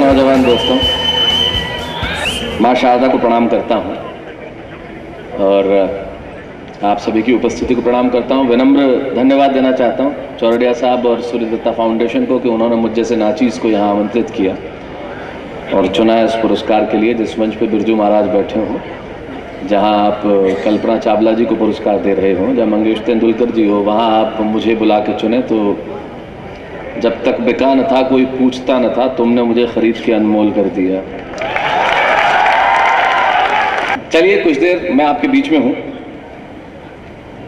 नौजवान दोस्तों, माँ शारदा को प्रणाम करता हूँ और आप सभी की उपस्थिति को प्रणाम करता हूँ। विनम्र धन्यवाद देना चाहता हूँ चौरडिया साहब और सूर्य दत्ता फाउंडेशन को कि उन्होंने मुझ जैसे नाचीज़ को यहाँ आमंत्रित किया और चुना इस पुरस्कार के लिए, जिस मंच पे बिरजू महाराज बैठे हों, जहाँ आप कल्पना चावला जी को पुरस्कार दे रहे हों, जहाँ मंगेश तेंदुलकर जी हो, वहाँ आप मुझे बुला के चुने। तो जब तक बिका न था कोई पूछता न था, तुमने मुझे खरीद के अनमोल कर दिया। चलिए कुछ देर मैं आपके बीच में हूँ।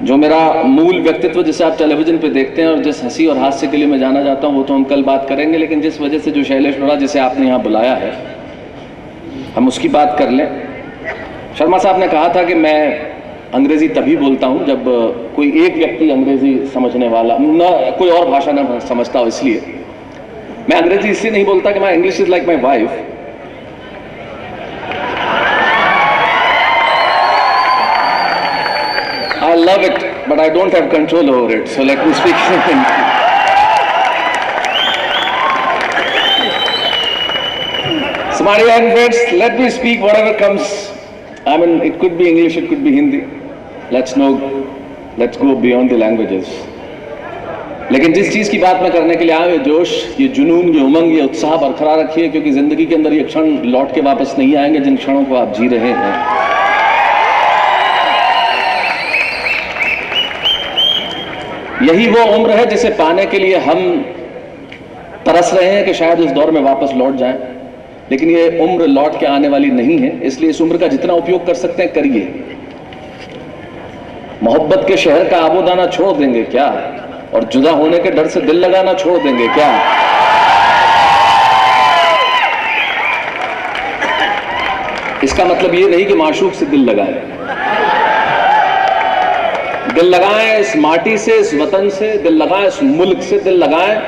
जो मेरा मूल व्यक्तित्व जिसे आप टेलीविजन पे देखते हैं और जिस हंसी और हास्य के लिए मैं जाना जाता हूँ, वो तो हम कल बात करेंगे, लेकिन जिस वजह से जो शैलेश नोरा जिसे आपने यहाँ बुलाया है, हम उसकी बात कर लें। शर्मा साहब ने कहा था कि मैं अंग्रेजी तभी बोलता हूँ जब कोई एक व्यक्ति अंग्रेजी समझने वाला न, कोई और भाषा न समझता हो। इसलिए मैं अंग्रेजी इसलिए नहीं बोलता कि my English is like my wife. I love it, but I don't have control over it. So let me speak. So my dear friends, let me speak whatever comes. I mean, it could be English, it could be Hindi. Let's go beyond the languages. लेकिन जिस चीज़ की बात मैं करने के लिए आया, ये जोश, ये जुनून, ये उमंग, ये उत्साह बरकरार रखिए, क्योंकि ज़िंदगी के अंदर ये क्षण लौट के वापस नहीं आएंगे जिन क्षणों को आप जी रहे हैं। यही वो उम्र है जिसे पाने के लिए हम तरस रहे हैं कि शायद उस दौर में वापस लौट जाएं, लेकिन ये उम्र लौट के आने वाली नहीं है। इसलिए इस उम्र का जितना उपयोग कर सकते हैं करिए। मोहब्बत के शहर का आबोदाना छोड़ देंगे क्या, और जुदा होने के डर से दिल लगाना छोड़ देंगे क्या? इसका मतलब ये नहीं कि माशूक से दिल लगाएं। दिल लगाएं इस माटी से, इस वतन से, दिल लगाएं इस मुल्क से, दिल लगाएं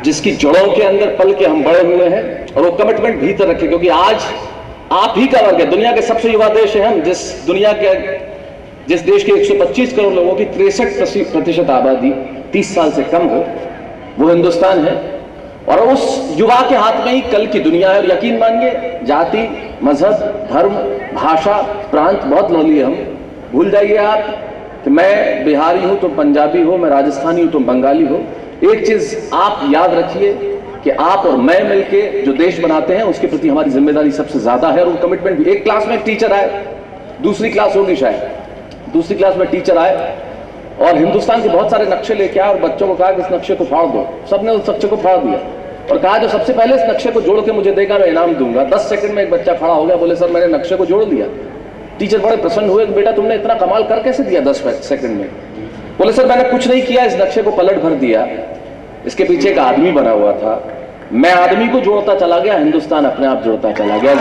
जिसकी जड़ों के अंदर पल के हम बड़े हुए हैं, और वो कमिटमेंट भीतर रखें, क्योंकि आज आप ही का वर्ग है। दुनिया के सबसे युवा देश है हम। जिस देश के 125 करोड़ लोगों की 63% आबादी 30 साल से कम हो, वो हिंदुस्तान है। और उस युवा के हाथ में ही कल की दुनिया है। और यकीन मानिए, जाति, मजहब, धर्म, भाषा, प्रांत बहुत लौ लिए हम। भूल जाइए आप कि मैं बिहारी हूं तुम पंजाबी हो, मैं राजस्थानी हूं तुम बंगाली हो। एक चीज आप याद रखिए कि आप और मैं मिलके जो देश बनाते हैं उसके प्रति हमारी जिम्मेदारी सबसे ज्यादा है, और वो कमिटमेंट भी। एक क्लास में टीचर आए, दूसरी क्लास होगी शायद, दूसरी क्लास में टीचर आए और हिंदुस्तान के बहुत सारे नक्शे लेके आए और बच्चों को कहा कि इस नक्शे को फाड़ दो। सबने उस नक्शे को फाड़ दिया और कहा जो सबसे पहले इस नक्शे को जोड़ के मुझे देगा मैं इनाम दूंगा। 10 सेकंड में एक बच्चा खड़ा हो गया, बोले सर मैंने नक्शे को जोड़ दिया। टीचर बड़े प्रसन्न हुए कि बेटा तुमने इतना कमाल कर कैसे दिया 10 सेकंड में? बोले सर मैंने कुछ नहीं किया, इस नक्शे को पलट भर दिया, इसके पीछे एक आदमी बना हुआ था, मैं आदमी को जोड़ता चला गया, हिंदुस्तान अपने आप जोड़ता चला गया।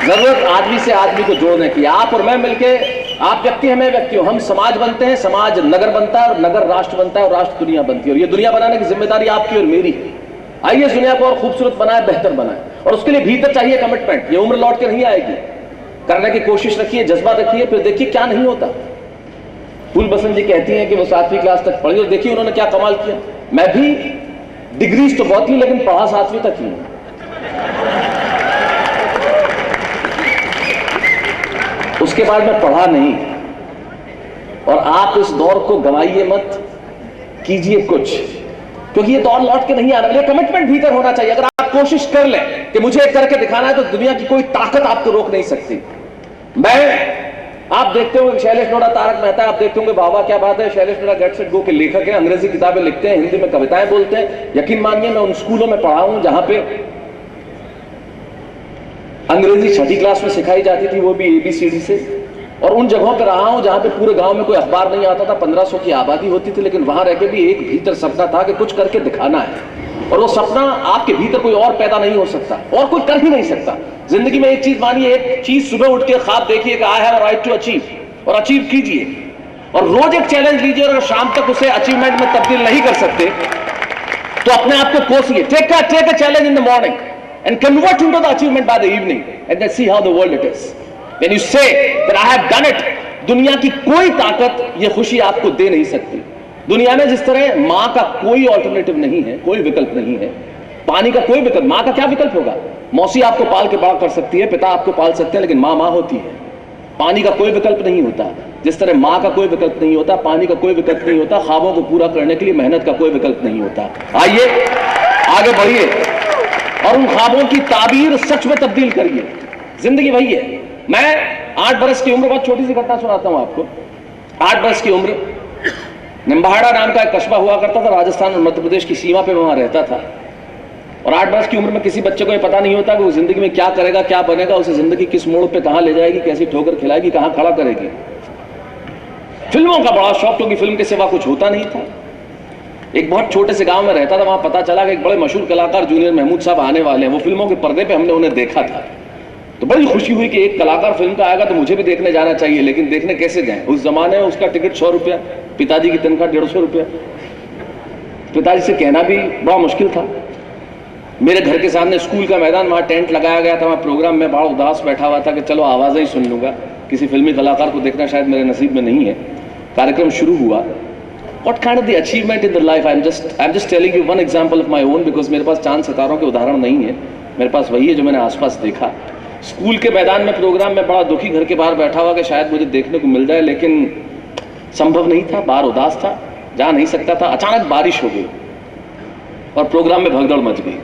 जरूरत आदमी से आदमी को जोड़ने की। आप और मैं मिलके, आप व्यक्ति हैं मैं व्यक्ति हूं, हम समाज बनते हैं, समाज नगर बनता है और नगर राष्ट्र बनता है और राष्ट्र दुनिया बनती है। और ये दुनिया बनाने की जिम्मेदारी आपकी और मेरी है। आइए इस दुनिया को और खूबसूरत बनाए, बेहतर बनाए, और उसके लिए भीतर चाहिए कमिटमेंट। ये उम्र लौट के नहीं आएगी। करने की कोशिश रखिए, जज्बा रखिए, फिर देखिए क्या नहीं होता। फूल बसंत जी कहती हैं कि वो 7वीं क्लास तक पढ़ी और देखिए उन्होंने क्या कमाल किया। मैं भी डिग्रीज तो बहुत ली, लेकिन पढ़ा 7वीं तक ही। उसके बाद मैं पढ़ा नहीं। और आप इस दौर को गंवाइए मत, कीजिए कुछ, क्योंकि ये दौर लौट के नहीं आना। ये कमिटमेंट भीतर होना चाहिए। अगर आप कोशिश कर लें कि मुझे करके दिखाना है, तो दुनिया की कोई ताकत आपको रोक नहीं सकती। आप देखते होंगे शैलेश नोरा, तारक मेहता, आप देखते होंगे वाह वाह क्या बात है, Shailesh Nora get set go के लेखक हैं, अंग्रेजी किताबें लिखते हैं, हिंदी में कविताएं बोलते हैं। यकीन मानिए मैं उन स्कूलों में पढ़ा हूं जहां पे अंग्रेजी 6ठी क्लास में सिखाई जाती थी, वो भी ABCD से। और उन जगहों पर रहा हूं जहां पे पूरे गांव में कोई अखबार नहीं आता था, 1500 की आबादी होती थी, लेकिन वहां रहकर भी एक भीतर सपना था कि कुछ करके दिखाना है। और वो सपना आपके भीतर कोई और पैदा नहीं हो सकता, और कोई कर ही नहीं सकता। जिंदगी में एक चीज मानिए, एक चीज सुबह उठ के ख्वाब देखिए कि I have a right to achieve, और अचीव कीजिए। और रोज एक चैलेंज लीजिए, और अगर शाम तक उसे अचीवमेंट में तब्दील नहीं कर सकते तो अपने आप को कोसिए। Take a challenge in the morning and convert into the achievement by the evening, and then see how the world it is. When you say that I have done it, दुनिया की कोई ताकत ये खुशी आपको दे नहीं सकती। दुनिया में जिस तरह मां का कोई ऑल्टरनेटिव नहीं है, कोई विकल्प नहीं है, पानी का कोई विकल्प, मां का क्या विकल्प होगा? मौसी आपको पाल के बड़ा कर सकती है, पिता आपको पाल सकते हैं, लेकिन मां मां होती है। पानी का कोई विकल्प नहीं होता। जिस तरह मां का कोई विकल्प नहीं होता, पानी का कोई विकल्प नहीं होता, ख्वाबों को पूरा करने के लिए मेहनत का कोई विकल्प नहीं होता। आइए आगे बढ़िए और उन ख्वाबों की ताबीर सच में तब्दील करिए। जिंदगी वही है। मैं 8 बरस की उम्र, बहुत छोटी सी घटना सुनाता हूं आपको। 8 बरस की उम्र, निम्बाड़ा नाम का एक कस्बा हुआ करता था, राजस्थान और मध्य प्रदेश की सीमा पे वहां रहता था। और 8 बरस की उम्र में किसी बच्चे को यह पता नहीं होता कि वो जिंदगी में क्या करेगा, क्या बनेगा, उसे जिंदगी किस मोड़ पे कहां ले जाएगी, कैसी ठोकर खिलाएगी, कहां खड़ा करेगी। फिल्मों का बड़ा शौक, क्योंकि फिल्म के सिवा कुछ होता नहीं था। एक बहुत छोटे से गांव में रहता था, वहां पता चला कि एक बड़े मशहूर कलाकार जूनियर महमूद साहब आने वाले हैं। वो फिल्मों के पर्दे पे हमने उन्हें देखा था, तो बड़ी खुशी हुई कि एक कलाकार फिल्म का आएगा तो मुझे भी देखने जाना चाहिए। लेकिन देखने कैसे जाएं? उस जमाने में उसका टिकट 100 रुपया, पिताजी की तनख्वाह 150 रुपया। पिताजी से कहना भी बड़ा मुश्किल था। मेरे घर के सामने स्कूल का मैदान, वहां टेंट लगाया गया था, वहां प्रोग्राम में बड़ा उदास बैठा हुआ था कि चलो आवाजें ही सुन लूंगा, किसी फिल्मी कलाकार को देखना शायद मेरे नसीब में नहीं है। कार्यक्रम शुरू हुआ। What kind of the achievement in the life? I'm just telling you one example of my own, because मेरे पास चांद सितारों के उदाहरण नहीं है, मेरे पास वही है जो मैंने आसपास देखा। स्कूल के मैदान में प्रोग्राम में बड़ा दुखी घर के बाहर बैठा हुआ कि शायद मुझे देखने को मिल जाए, लेकिन संभव नहीं था, बाहर उदास था, जा नहीं सकता था। अचानक बारिश हो गई और प्रोग्राम में भगदड़ मच गई।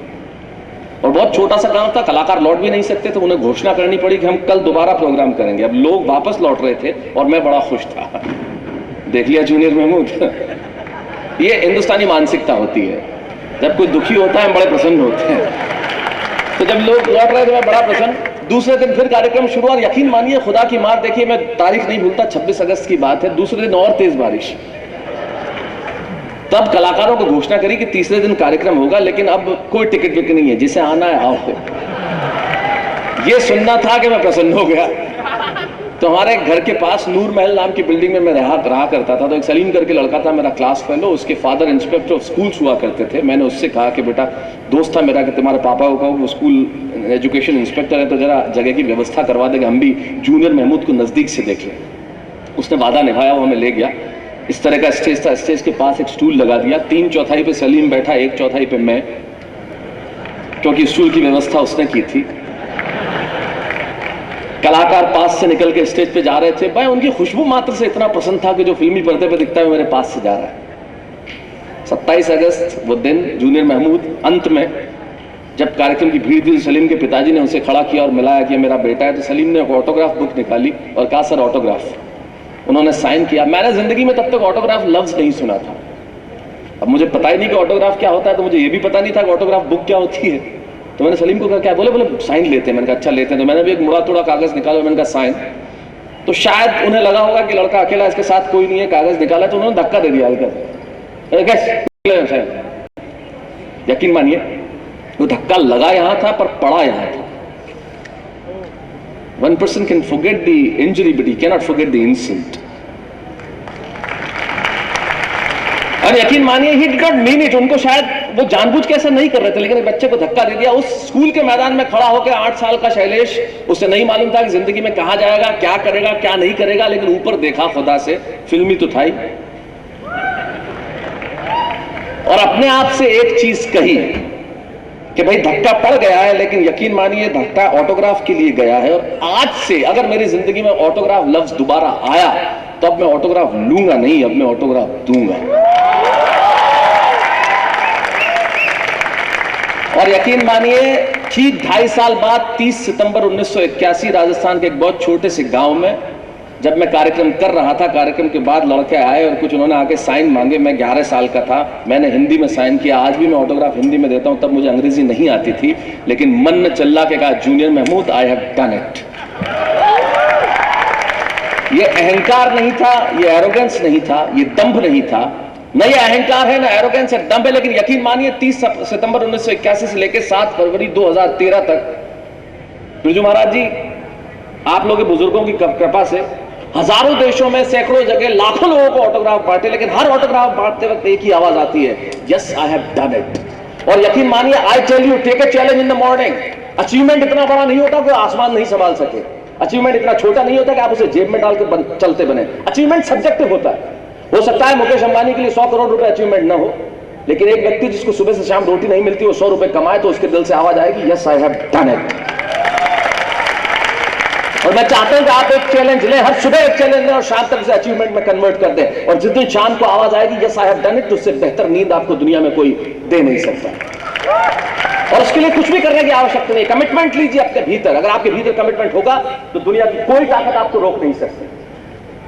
और बहुत छोटा सा गांव था, कलाकार लौट भी नहीं सकते, तो उन्हें घोषणा करनी पड़ी कि हम कल दोबारा प्रोग्राम करेंगे। अब लोग वापस लौट रहे थे और मैं बड़ा खुश था। देख लिया जूनियर महमूद। ये हिंदुस्तानी मानसिकता होती है, जब कोई दुखी होता है हम बड़े प्रसन्न होते हैं। तो जब लोग लौट रहे थे मैं बड़ा प्रसन्न। दूसरे दिन फिर कार्यक्रम शुरू, और यकीन मानिए, खुदा की मार, देखिए मैं तारीख नहीं भूलता, 26 अगस्त की बात है। दूसरे दिन और तेज बारिश। तब कलाकारों को घोषणा करी कि तीसरे दिन कार्यक्रम होगा, लेकिन अब कोई टिकट विकट नहीं है, जिसे आना है आओ। ये सुनना था कि मैं प्रसन्न हो गया। तो हमारे घर के पास नूर महल नाम की बिल्डिंग में मैं रहा करता था। तो एक सलीम करके लड़का था, मेरा क्लास फेलो, उसके फादर इंस्पेक्टर ऑफ स्कूल्स हुआ करते थे। मैंने उससे कहा कि बेटा, दोस्त था मेरा, कि तुम्हारे पापा को कहो वो स्कूल एजुकेशन इंस्पेक्टर है, तो जरा जगह की व्यवस्था करवा देगा, हम भी जूनियर महमूद को नजदीक से देख लें। उसने वादा निभाया, वो हमें ले गया। इस तरह का स्टेज था, स्टेज के पास एक स्टूल लगा दिया, 3/4 पे सलीम बैठा, 1/4 पे मैं, क्योंकि स्टूल की व्यवस्था उसने की थी। कलाकार पास से निकल के स्टेज पे जा रहे थे, मैं उनकी खुशबू मात्र से इतना पसंद था कि जो फिल्मी पर्दे पे दिखता है मेरे पास से जा रहा है। 27 अगस्त वो दिन, जूनियर महमूद, अंत में जब कार्यक्रम की भीड़ थी, सलीम के पिताजी ने उसे खड़ा किया और मिलाया कि मेरा बेटा है। तो सलीम ने एक ऑटोग्राफ बुक निकाली और कहा, सर ऑटोग्राफ। उन्होंने साइन किया। मैंने जिंदगी में तब तक ऑटोग्राफ लफ्ज नहीं सुना था। अब मुझे पता ही नहीं कि ऑटोग्राफ क्या होता है, तो मुझे ये भी पता नहीं था कि ऑटोग्राफ बुक क्या होती है। तो मैंने सलीम को कहा, क्या? बोले साइन लेते हैं। मैंने कहा अच्छा लेते हैं। तो मैंने भी एक मुड़ा तोड़ा कागज निकाला, मैंने कहा साइन। तो शायद उन्हें लगा होगा कि लड़का अकेला, इसके साथ कोई नहीं है, कागज निकाला, तो उन्होंने धक्का दे दिया हल्का। यकीन मानिए वो धक्का लगा यहां था पर पड़ा यहां था। One person can forget the injury, but he cannot forget the insult. और यकीन मानिए he did not mean it. उनको शायद वो जानबूझ के ऐसा नहीं कर रहे थे, लेकिन एक बच्चे को धक्का दे दिया। उस स्कूल के मैदान में खड़ा होकर 8 साल का शैलेश, उसे नहीं मालूम था कि जिंदगी में कहां जाएगा, क्या करेगा, क्या नहीं करेगा, लेकिन ऊपर देखा खुदा से, फिल्मी तो था ही। और अपने आप से एक चीज कही कि भाई धक्का पड़ गया है, लेकिन यकीन मानिए धक्का ऑटोग्राफ के लिए गया है। और आज से अगर मेरी जिंदगी में ऑटोग्राफ लफ्ज दोबारा आया, तो अब मैं ऑटोग्राफ लूंगा नहीं, अब मैं ऑटोग्राफ दूंगा। और यकीन मानिए ठीक 2.5 साल बाद 30 सितंबर 1981 राजस्थान के एक बहुत छोटे से गांव में जब मैं कार्यक्रम कर रहा था, कार्यक्रम के बाद लड़के आए और कुछ उन्होंने आके साइन मांगे। मैं 11 साल का था, मैंने हिंदी में साइन किया। आज भी मैं ऑटोग्राफ हिंदी में देता हूं, तब मुझे अंग्रेजी नहीं आती थी, लेकिन मन में चिल्ला के कहा, junior Mahmood, I have done it. ये अहंकार नहीं था, ये एरोगेंस नहीं था, ये दंभ नहीं था। न ये अहंकार है, न एरोगेंस है, दंभ है। लेकिन यकीन मानिए 30 सितंबर 1981 से लेकर 7 फरवरी 2013 तक बिरजू महाराज जी, आप लोगों के बुजुर्गों की कृपा से हजारों देशों में, सैकड़ों जगह, लाखों लोगों को ऑटोग्राफ बांटे, लेकिन हर ऑटोग्राफ बांटते वक्त एक ही आवाज आती है, yes I have done it. और यकीन मानिए, I tell you, take a challenge in the morning. Achievement इतना बड़ा नहीं होता कि आसमान नहीं संभाल सके। अचीवमेंट इतना छोटा नहीं होता कि आप उसे जेब में डाल के चलते बने। अचीवमेंट सब्जेक्टिव होता है। हो सकता है मुकेश अंबानी के लिए 100 करोड़ रुपए अचीवमेंट ना हो, लेकिन एक व्यक्ति जिसको सुबह से शाम रोटी नहीं मिलती, वो 100 रुपए कमाए तो उसके दिल से आवाज आएगी, yes I have done it. और मैं चाहता हूं कि आप एक चैलेंज लें, हर सुबह एक चैलेंज लें और शाम तक उसे अचीवमेंट में कन्वर्ट कर दें। और जिस दिन शाम को आवाज आएगी yes I have done it, तो उससे बेहतर नींद आपको दुनिया में कोई दे नहीं सकता। और उसके लिए कुछ भी करने की आवश्यकता नहीं, कमिटमेंट लीजिए अपने भीतर। अगर आपके भीतर कमिटमेंट होगा तो दुनिया की कोई ताकत आपको रोक नहीं सकती,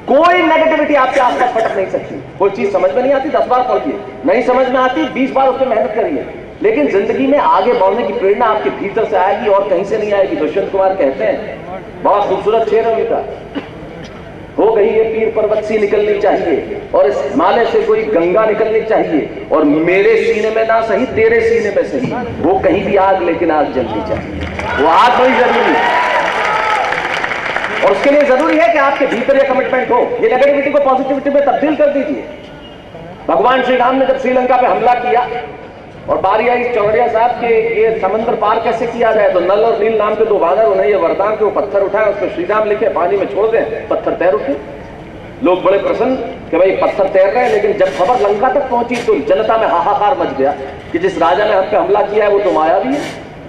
कोई नेगेटिविटी आपके आसपास फटक नहीं सकती। कोई चीज समझ में नहीं आती 10 बार पढ़िए, नहीं समझ में आती 20 बार उस पर मेहनत करिए, लेकिन जिंदगी में आगे बढ़ने की प्रेरणा आपके भीतर से आएगी और कहीं से नहीं आएगी। दुष्यंत कुमार कहते हैं, बहुत खूबसूरत शेर है उनका, हो गई ये पीर पर्वत सी निकलनी चाहिए और इस हिमालय से कोई गंगा निकलनी चाहिए, और मेरे सीने में ना सही तेरे सीने में सही, वो कहीं भी आग लेकिन आग जलनी चाहिए। वो आग बड़ी जरूरी है और उसके लिए जरूरी है कि आपके भीतर ये कमिटमेंट हो। ये नेगेटिविटी को पॉजिटिविटी में तब्दील कर दीजिए। भगवान श्री राम ने जब श्रीलंका पे हमला किया और बारी आई चौधरी साहब के ये समंदर पार कैसे किया जाए, तो नल और नील नाम के 2 वानर, उन्हें ये वरदान के वो पत्थर उठाए, उस पर श्री राम लिखे, पानी में छोड़ दें, पत्थर तैर उठे। लोग बड़े प्रसन्न कि भाई पत्थर तैर रहे हैं, लेकिन जब खबर लंका तक पहुंची तो जनता में हाहाकार मच गया कि जिस राजा ने हम पे हमला किया है वो तो मायावी है,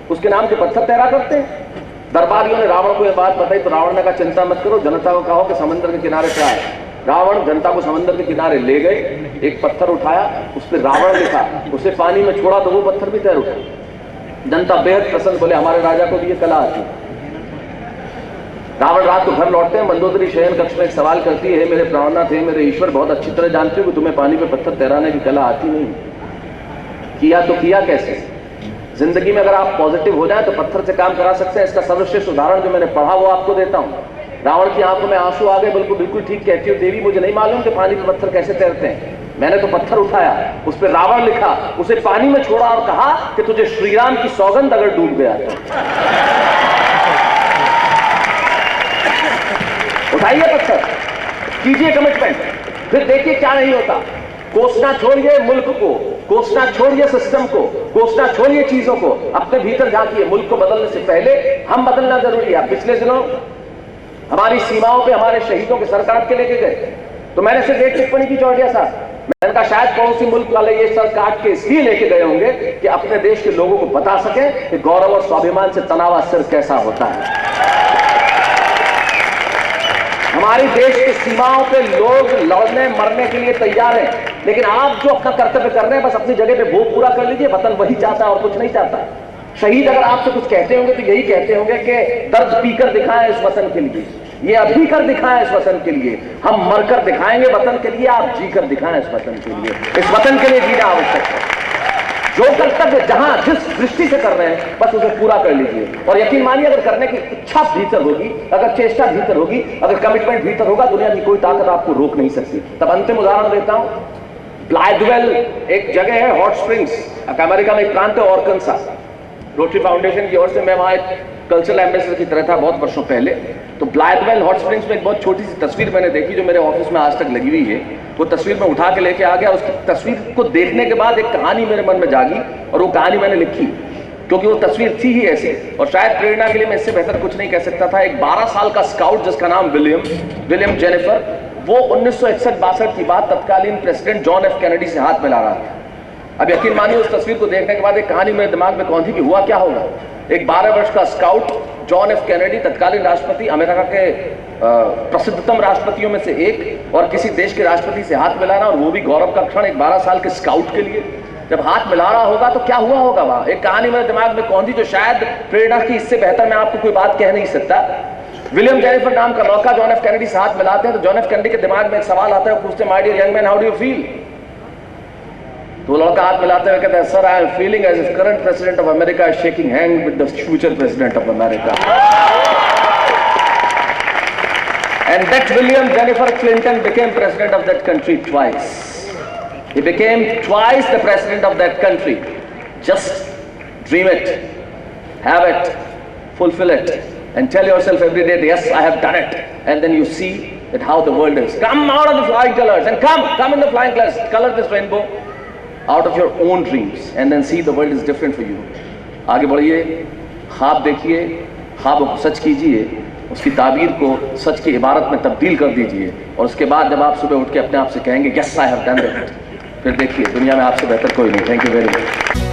उसके नाम के पत्थर तैरा करते हैं। दरबारियों ने रावण को यह बात बताई तो रावण ने कहा चिंता मत करो, जनता को कहो कि समंदर के किनारे पे आए। रावण जनता को समंदर के किनारे ले गए, एक पत्थर उठाया, उस पर रावण लिखा, उसे पानी में छोड़ा तो वो पत्थर भी तैर उठा। जनता बेहद प्रसन्न, बोले हमारे राजा को भी ये कला आती। रावण रात को घर लौटते हैं, मंदोदरी शयन कक्ष में एक सवाल करती है, मेरे प्राणनाथ थे, मेरे ईश्वर, बहुत अच्छी तरह जानते हो कि तुम्हें पानी में पत्थर तैराने की कला आती नहीं, किया तो किया कैसे? जिंदगी में अगर आप पॉजिटिव हो जाए तो पत्थर से काम करा सकते हैं। इसका सर्वश्रेष्ठ उदाहरण जो मैंने पढ़ा वो आपको देता हूं। रावण की आंखों में आंसू आ गए, बिल्कुल ठीक कहती हो देवी, मुझे नहीं मालूम कि पानी में पत्थर कैसे तैरते हैं, मैंने तो पत्थर उठाया, उस पर रावण लिखा, उसे पानी में छोड़ा और कहा कि तुझे श्रीराम की सौगंध अगर डूब गया तो उठाइए पत्थर, कीजिए कमिटमेंट, फिर देखिए क्या नहीं होता। कोसना छोड़िए मुल्क को, कोसना छोड़िए सिस्टम को, कोसना छोड़िए चीजों को, अपने भीतर झांकिए। मुल्क को बदलने से पहले हम बदलना जरूरी है। पिछले दिनों हमारी सीमाओं पे हमारे शहीदों के सर काट के लेके गए, तो मैंने सिर्फ एक टिप्पणी की चौड़िया साहब, मैंने कहा शायद पड़ोसी मुल्क वाले ये सर काट के इसलिए लेके गए होंगे कि अपने देश के लोगों को बता सके कि गौरव और स्वाभिमान से तनावा सिर कैसा होता है। हमारी देश की सीमाओं पे लोग लड़ने मरने के लिए तैयार हैं, लेकिन आप जो अपना कर्तव्य कर रहे हैं बस अपनी जगह पे भोग पूरा कर लीजिए। वतन वही चाहता है और कुछ नहीं चाहता। शहीद अगर आपसे कुछ कहते होंगे तो यही कहते होंगे कि दर्द पीकर दिखाएं इस वतन के लिए, ये अभी कर दिखाएं इस वतन के लिए, हम मरकर दिखाएंगे वतन के लिए, आप जी कर दिखाएं इस वतन के लिए। इस वतन के लिए जीना आवश्यक है। जो कर्तव्य जहां जिस दृष्टि से कर रहे हैं बस उसे पूरा कर लीजिए। और यकीन मानिए अगर करने की इच्छा भीतर होगी, अगर चेष्टा भीतर होगी, अगर कमिटमेंट भीतर होगा, दुनिया की कोई ताकत आपको रोक नहीं सकती। तब अंतिम उदाहरण देता हूं, ब्लाइथवेल एक जगह है, हॉट स्प्रिंग्स, अमेरिका में एक प्रांत है आर्कांसास। रोटरी फाउंडेशन की ओर से मैं वहां एक कल्चरल एम्बेसडर की तरह था बहुत वर्षों पहले। तो ब्लाइथवेल हॉट स्प्रिंग्स में एक बहुत छोटी सी तस्वीर मैंने देखी जो मेरे ऑफिस में आज तक लगी हुई है। वो तस्वीर मैं उठा के लेके आ गया। उसकी तस्वीर को देखने के बाद एक कहानी मेरे मन में जागी और वो कहानी मैंने लिखी, क्योंकि वो तस्वीर थी ही ऐसी। और शायद प्रेरणा के लिए मैं इससे बेहतर कुछ नहीं कह सकता था। एक 12 साल का स्काउट जिसका नाम विलियम जेनिफर, वो 1961-62 की बात तत्कालीन प्रेसिडेंट जॉन एफ कैनेडी से हाथ मिला रहा था। अब यकीन मानिए उस तस्वीर को देखने के बाद एक कहानी मेरे दिमाग में कौन थी कि हुआ क्या होगा। एक 12 वर्ष का स्काउट जॉन एफ कैनेडी, तत्कालीन राष्ट्रपति, अमेरिका के प्रसिद्धतम राष्ट्रपतियों में से एक, और किसी देश के राष्ट्रपति से हाथ मिलाना, और वो भी गौरव का क्षण एक 12 साल के स्काउट के लिए। जब हाथ मिला रहा होगा तो क्या हुआ होगा वहां, एक कहानी मेरे दिमाग में कौन थी जो शायद प्रेरणा की इससे बेहतर मैं आपको कोई बात कह नहीं सकता। विलियम जेनिफर नाम का लड़का जॉन एफ कैनेडी से हाथ मिलाते हैं तो जॉन एफ कैनेडी के दिमाग में एक सवाल आता है, पूछते my dear young man how do you feel. तो लड़का हाथ मिलाते हुए कहता है, sir I am feeling as if current president of America is shaking hand with the future president of America. And that William Jennifer Clinton became president of that country twice. He became twice the president of that country. Just dream it, have it, fulfill it, and tell yourself every day, yes, I have done it. And then you see that how the world is. Come out of the flying colors and come in the flying colors. Color this rainbow out of your own dreams and then see the world is different for you. आगे बढ़िए, ख्वाब देखिए, ख्वाब को सच कीजिए, उसकी ताबीर को सच की इबारत में तब्दील कर दीजिए, और उसके बाद जब आप सुबह उठ के अपने आप से कहेंगे yes I have done that, फिर देखिए दुनिया में आपसे बेहतर कोई नहीं। Thank you very much.